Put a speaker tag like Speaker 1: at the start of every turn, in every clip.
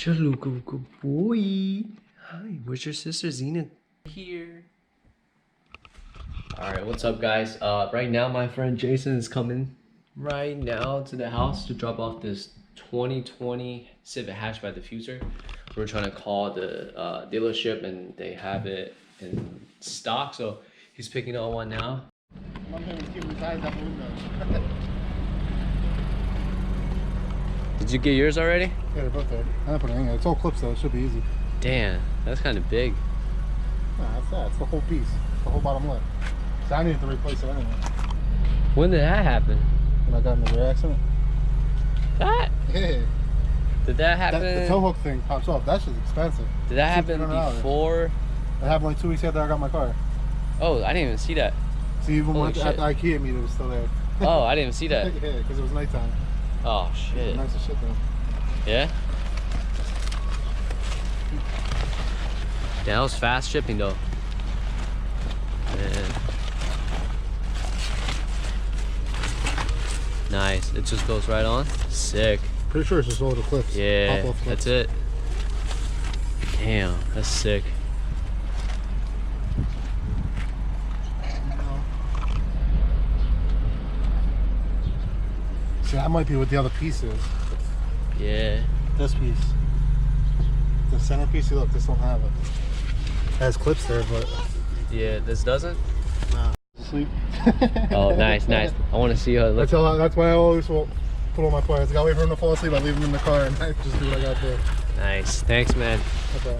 Speaker 1: Hello, good boy. Hi, where's your sister Zena? Here. Alright, what's up guys? Right now my friend Jason is coming right now to the house to drop off this 2020 Civic hatchback diffuser. We're trying to call the dealership and they have it in stock, so he's picking up one now. Did you get yours already?
Speaker 2: Yeah, they're both there. I'm not putting it in. It's all clips though, it should be easy.
Speaker 1: Damn, that's kind of big.
Speaker 2: Nah, that's that. It's the whole piece. It's the whole bottom lip. So I needed to replace it anyway.
Speaker 1: When did that happen?
Speaker 2: When I got in the rear accident.
Speaker 1: That?
Speaker 2: Yeah.
Speaker 1: Did that happen?
Speaker 2: The tow hook thing pops off. That's just expensive.
Speaker 1: Did that happen before?
Speaker 2: It happened like 2 weeks after I got my car.
Speaker 1: Oh, I didn't even see that.
Speaker 2: So even when at the IKEA meet, it was still there.
Speaker 1: Oh, I didn't even see that.
Speaker 2: Yeah, because it was nighttime.
Speaker 1: Oh shit.
Speaker 2: Nice as shit though.
Speaker 1: Yeah? Yeah, that was fast shipping though. Man. Nice. It just goes right on. Sick.
Speaker 2: Pretty sure it's just all the clips.
Speaker 1: Yeah,
Speaker 2: Pop-off clips.
Speaker 1: that's it. Damn, that's sick.
Speaker 2: See, that might be what the other piece is.
Speaker 1: Yeah.
Speaker 2: This piece. The center piece, look, this don't have it. It has clips there, but...
Speaker 1: Yeah, this doesn't?
Speaker 2: Nah. Sleep.
Speaker 1: Oh, nice, nice. I want to see how it looks.
Speaker 2: That's why I always will put all my parts. I gotta wait for him to fall asleep, I leave him in the car and I just do what I gotta do.
Speaker 1: Nice. Thanks, man.
Speaker 2: Okay.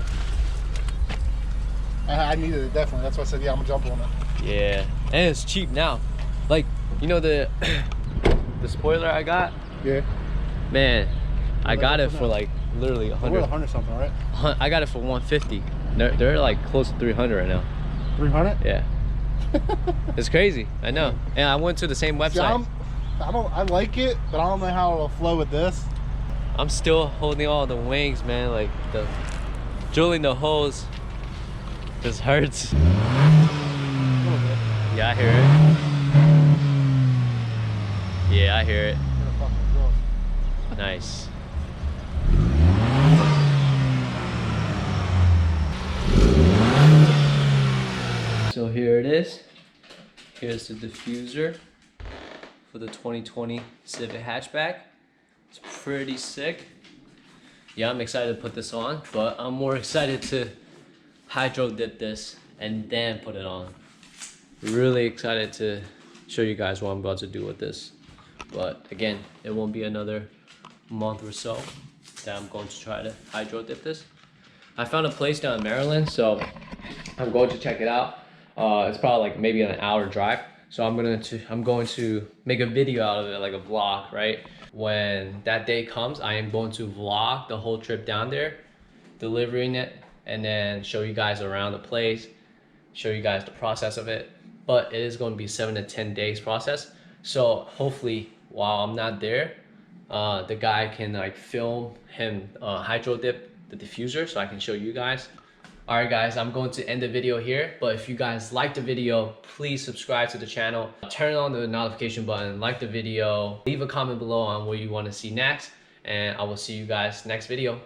Speaker 2: I needed it, definitely. That's why I said, yeah, I'm gonna jump on it.
Speaker 1: Yeah. And it's cheap now. Like, you know the spoiler I got?
Speaker 2: Yeah.
Speaker 1: Man, I got it for like literally 100.
Speaker 2: 100 something, right?
Speaker 1: I got it for 150. They're like close to 300 right now.
Speaker 2: 300?
Speaker 1: Yeah. It's crazy. I know. And I went to the same website.
Speaker 2: I like it, but I don't know how it'll flow with this.
Speaker 1: I'm still holding all the wings, man. Like the drilling the holes just hurts. Yeah, I hear it. Yeah, I hear it. Nice. So here it is. Here's the diffuser for the 2020 Civic hatchback. It's pretty sick. Yeah, I'm excited to put this on, but I'm more excited to hydro dip this and then put it on. Really excited to show you guys what I'm about to do with this. But again, it won't be another month or so that I'm going to try to hydro dip this. I found a place down in Maryland, so I'm going to check it out. It's probably like maybe an hour drive. So I'm going to make a video out of it, like a vlog, right? When that day comes, I am going to vlog the whole trip down there, delivering it, and then show you guys around the place, show you guys the process of it. But it is going to be 7 to 10 days process. So hopefully while I'm not there, the guy can like film him hydro dip the diffuser so I can show you guys. Alright guys, I'm going to end the video here, but if you guys like the video, please subscribe to the channel, turn on the notification button, like the video, leave a comment below on what you want to see next, and I will see you guys next video.